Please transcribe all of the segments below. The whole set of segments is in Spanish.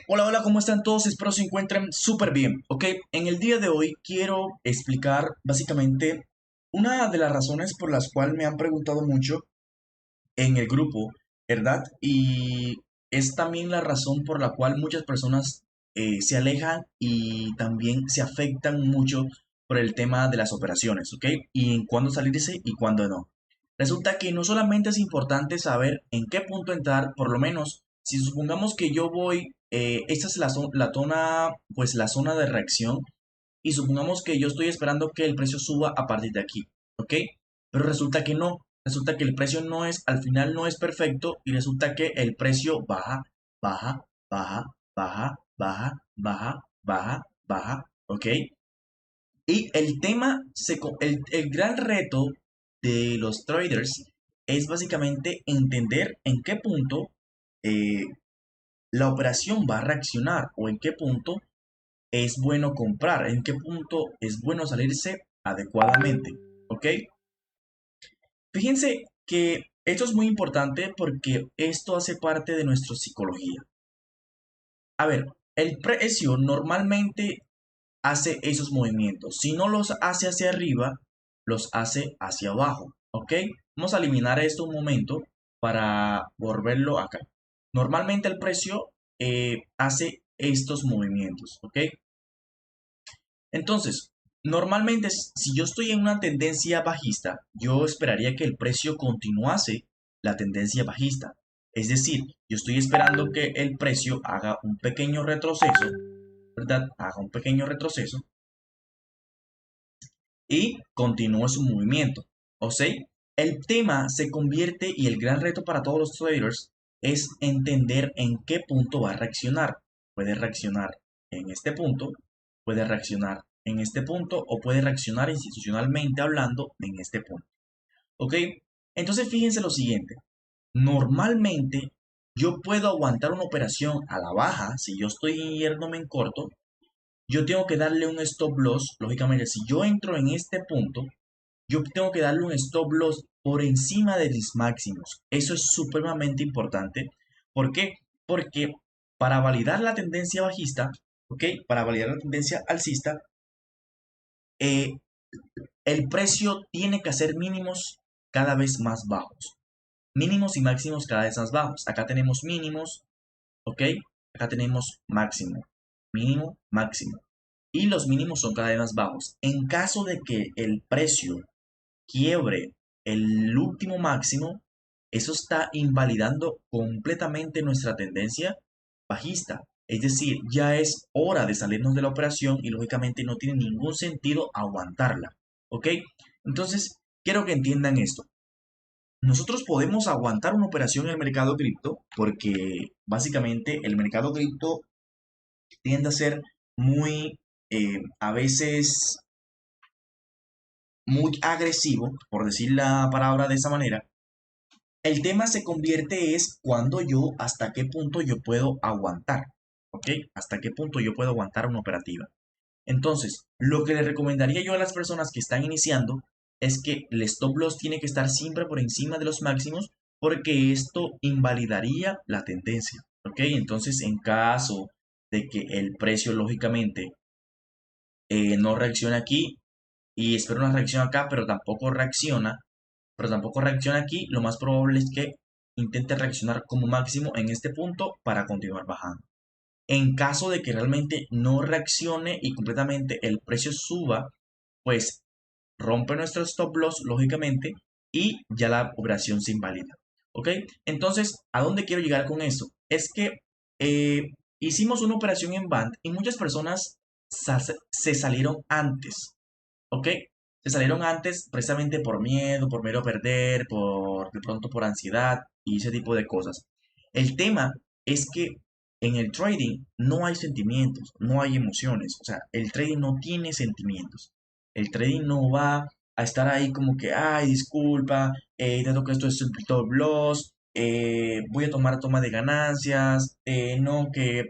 Hola, hola, ¿cómo están todos? Espero se encuentren súper bien, ¿ok? En el día de hoy quiero explicar básicamente una de las razones por las cuales me han preguntado mucho en el grupo, ¿verdad? Y es también la razón por la cual muchas personas se alejan y también se afectan mucho por el tema de las operaciones, ¿ok? Y en cuándo salirse y cuándo no. Resulta que no solamente es importante saber en qué punto entrar, por lo menos si supongamos que yo voy, esta es la zona, pues la zona de reacción, y supongamos que yo estoy esperando que el precio suba a partir de aquí, ¿ok? Pero resulta que no, resulta que el precio no es, al final no es perfecto y resulta que el precio baja, baja, baja, baja, baja, baja, baja, baja, ¿ok? Y el tema, el gran reto de los traders es básicamente entender en qué punto eh, la operación va a reaccionar o en qué punto es bueno comprar, en qué punto es bueno salirse adecuadamente, ¿ok? Fíjense que esto es muy importante porque esto hace parte de nuestra psicología. A ver, el precio normalmente hace esos movimientos. Si no los hace hacia arriba, los hace hacia abajo, ¿ok? Vamos a eliminar esto un momento para volverlo acá. Normalmente el precio hace estos movimientos, ¿ok? Entonces, normalmente si yo estoy en una tendencia bajista, yo esperaría que el precio continuase la tendencia bajista. Es decir, yo estoy esperando que el precio haga un pequeño retroceso, ¿verdad? Haga un pequeño retroceso y continúe su movimiento. O sea, el tema se convierte y el gran reto para todos los traders es entender en qué punto va a reaccionar. Puede reaccionar en este punto, puede reaccionar en este punto o puede reaccionar institucionalmente hablando en este punto. ¿Ok? Entonces fíjense lo siguiente. Normalmente yo puedo aguantar una operación a la baja si yo estoy yéndome en corto. Yo tengo que darle un stop loss. Lógicamente, si yo entro en este punto, yo tengo que darle un stop loss por encima de mis máximos. Eso es supremamente importante. ¿Por qué? Porque para validar la tendencia bajista, ¿ok? Para validar la tendencia alcista, eh, el precio tiene que hacer mínimos cada vez más bajos. Mínimos y máximos cada vez más bajos. Acá tenemos mínimos, ¿ok? Acá tenemos máximo. Mínimo, máximo. Y los mínimos son cada vez más bajos. En caso de que el precio quiebre el último máximo, eso está invalidando completamente nuestra tendencia bajista. Es decir, ya es hora de salirnos de la operación y lógicamente no tiene ningún sentido aguantarla. ¿Ok? Entonces, quiero que entiendan esto. Nosotros podemos aguantar una operación en el mercado cripto porque básicamente el mercado cripto tiende a ser muy, a veces muy agresivo, por decir la palabra de esa manera. El tema se convierte es cuando yo, hasta qué punto yo puedo aguantar, ¿ok? Hasta qué punto yo puedo aguantar una operativa. Entonces, lo que le recomendaría yo a las personas que están iniciando es que el stop loss tiene que estar siempre por encima de los máximos porque esto invalidaría la tendencia, ¿ok? Entonces, en caso de que el precio lógicamente no reaccione aquí y espera una reacción acá, pero tampoco reacciona aquí, lo más probable es que intente reaccionar como máximo en este punto para continuar bajando. En caso de que realmente no reaccione y completamente el precio suba, pues rompe nuestro stop loss, lógicamente, y ya la operación se invalida. ¿Ok? Entonces, ¿a dónde quiero llegar con esto? Es que hicimos una operación en Band y muchas personas se salieron antes. ¿Ok? Se salieron antes precisamente por miedo a perder, de pronto por ansiedad y ese tipo de cosas. El tema es que en el trading no hay sentimientos, no hay emociones. O sea, el trading no tiene sentimientos. El trading no va a estar ahí como que, ay, disculpa, dado que esto es un stop loss, voy a tomar toma de ganancias, no, que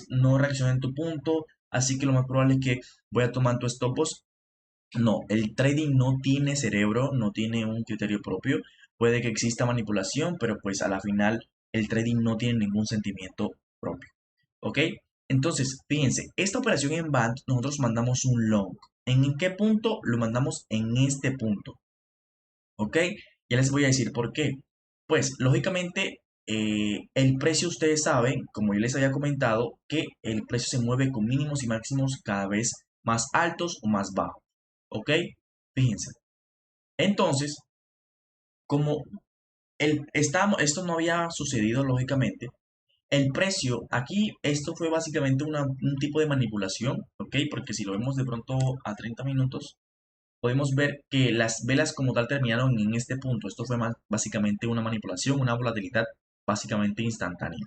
no reacciona en tu punto, así que lo más probable es que voy a tomar tu stop loss. No, el trading no tiene cerebro, no tiene un criterio propio. Puede que exista manipulación, pero pues a la final el trading no tiene ningún sentimiento propio. ¿ok? Entonces, fíjense, esta operación en BANT nosotros mandamos un long. ¿En qué punto? Lo mandamos en este punto, ¿ok? Ya les voy a decir por qué. Pues, lógicamente, el precio ustedes saben, como yo les había comentado, que el precio se mueve con mínimos y máximos cada vez más altos o más bajos, ¿ok? Fíjense. Entonces, como esto no había sucedido lógicamente, el precio, aquí esto fue básicamente un tipo de manipulación, ¿ok? Porque si lo vemos de pronto a 30 minutos, podemos ver que las velas como tal terminaron en este punto. Esto fue básicamente una manipulación, una volatilidad básicamente instantánea.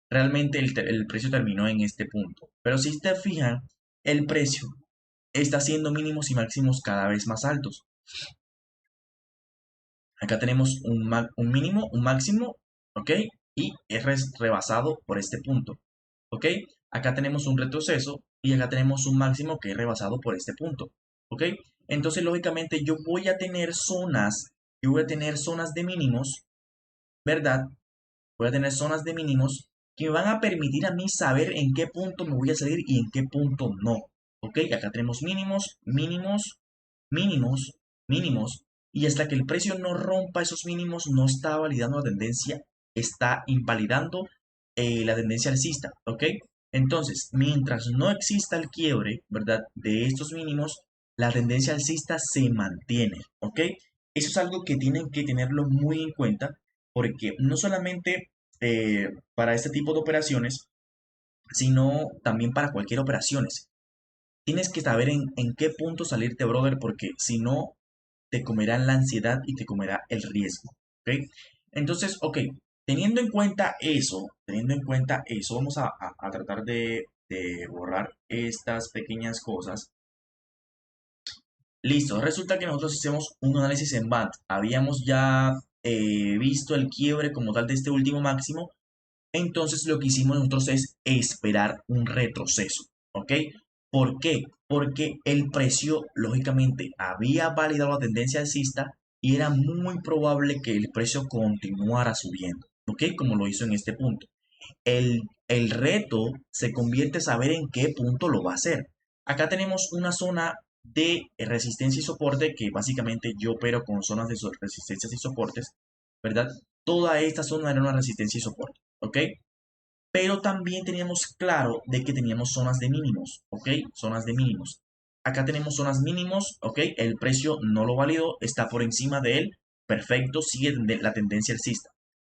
Realmente el precio terminó en este punto. Pero si te fijan, el precio está haciendo mínimos y máximos cada vez más altos. Acá tenemos un mínimo, un máximo, ¿ok? Y es rebasado por este punto, ¿ok? Acá tenemos un retroceso y acá tenemos un máximo que es rebasado por este punto, ¿ok? Entonces, lógicamente, yo voy a tener zonas de mínimos, ¿verdad? Voy a tener zonas de mínimos que me van a permitir a mí saber en qué punto me voy a salir y en qué punto no, ¿ok? Acá tenemos mínimos, mínimos, mínimos, mínimos, y hasta que el precio no rompa esos mínimos, no está validando la tendencia, está invalidando la tendencia alcista, ¿ok? Entonces, mientras no exista el quiebre, ¿verdad? De estos mínimos, la tendencia alcista se mantiene, ¿ok? Eso es algo que tienen que tenerlo muy en cuenta, porque no solamente para este tipo de operaciones, sino también para cualquier operaciones. Tienes que saber en qué punto salirte, brother, porque si no, te comerá la ansiedad y te comerá el riesgo. ¿Ok? Entonces, ok, teniendo en cuenta eso, vamos a tratar de borrar estas pequeñas cosas. Listo, resulta que nosotros hicimos un análisis en BANT. Habíamos ya visto el quiebre como tal de este último máximo. Entonces lo que hicimos nosotros es esperar un retroceso, ¿ok? ¿Por qué? Porque el precio, lógicamente, había validado la tendencia alcista y era muy probable que el precio continuara subiendo, ¿ok? Como lo hizo en este punto. El reto se convierte en saber en qué punto lo va a hacer. Acá tenemos una zona de resistencia y soporte que básicamente yo opero con zonas de resistencias y soportes, ¿verdad? Toda esta zona era una resistencia y soporte, ¿ok? Pero también teníamos claro de que teníamos zonas de mínimos, ¿ok? Zonas de mínimos. Acá tenemos zonas mínimos, ¿ok? El precio no lo validó, está por encima de él, perfecto, sigue la tendencia alcista.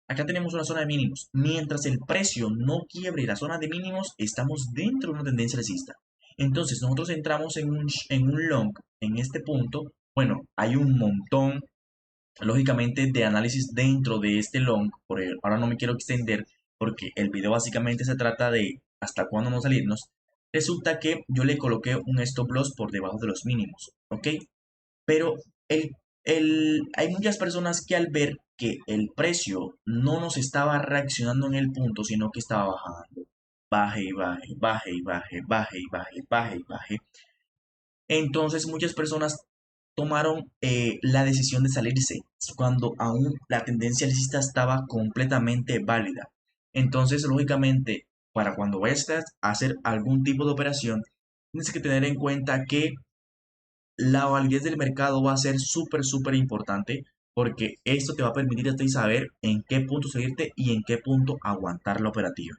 Acá tenemos una zona de mínimos. Mientras el precio no quiebre la zona de mínimos, estamos dentro de una tendencia alcista. Entonces, nosotros entramos en un long en este punto. Bueno, hay un montón, lógicamente, de análisis dentro de este long. Ahora no me quiero extender porque el video básicamente se trata de hasta cuándo no salirnos. Resulta que yo le coloqué un stop loss por debajo de los mínimos, ¿ok? Pero hay muchas personas que al ver que el precio no nos estaba reaccionando en el punto, sino que estaba bajando, baje y baje, baje y baje, baje y baje, baje y baje. Entonces muchas personas tomaron la decisión de salirse cuando aún la tendencia alcista estaba completamente válida. Entonces, lógicamente, para cuando vayas a hacer algún tipo de operación, tienes que tener en cuenta que la validez del mercado va a ser súper, súper importante porque esto te va a permitir a ti saber en qué punto salirte y en qué punto aguantar la operativa.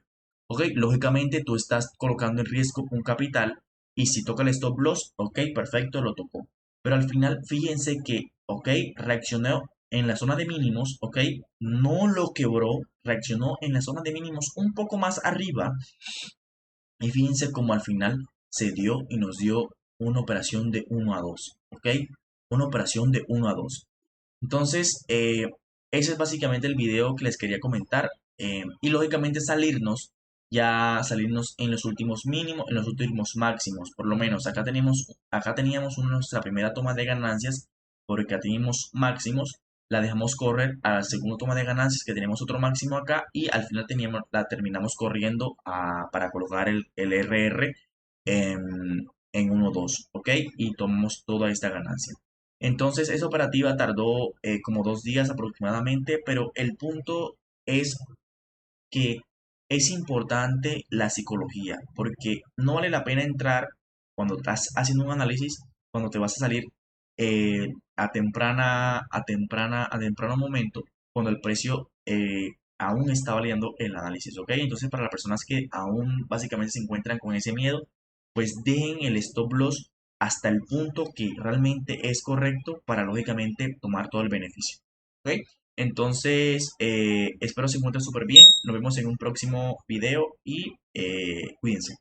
Ok, lógicamente tú estás colocando en riesgo un capital y si toca el stop loss, ok, perfecto, lo tocó. Pero al final, fíjense que, ok, reaccionó en la zona de mínimos, ok, no lo quebró, reaccionó en la zona de mínimos un poco más arriba y fíjense cómo al final se dio y nos dio una operación de 1 a 2, ¿ok? Una operación de 1 a 2. Entonces, ese es básicamente el video que les quería comentar. Y lógicamente salirnos en los últimos mínimos, en los últimos máximos. Por lo menos acá teníamos nuestra primera toma de ganancias porque acá teníamos máximos. La dejamos correr a la segunda toma de ganancias que tenemos otro máximo acá y al final la terminamos corriendo para colocar el RR en 1-2, ¿ok? Y tomamos toda esta ganancia. Entonces, esa operativa tardó como 2 días aproximadamente, pero el punto es que es importante la psicología, porque no vale la pena entrar cuando estás haciendo un análisis, cuando te vas a salir a temprano momento, cuando el precio aún está valiendo el análisis, ¿ok? Entonces, para las personas que aún básicamente se encuentran con ese miedo, pues dejen el stop loss hasta el punto que realmente es correcto para lógicamente tomar todo el beneficio, ¿ok? Entonces, espero se encuentren súper bien. Nos vemos en un próximo video y cuídense.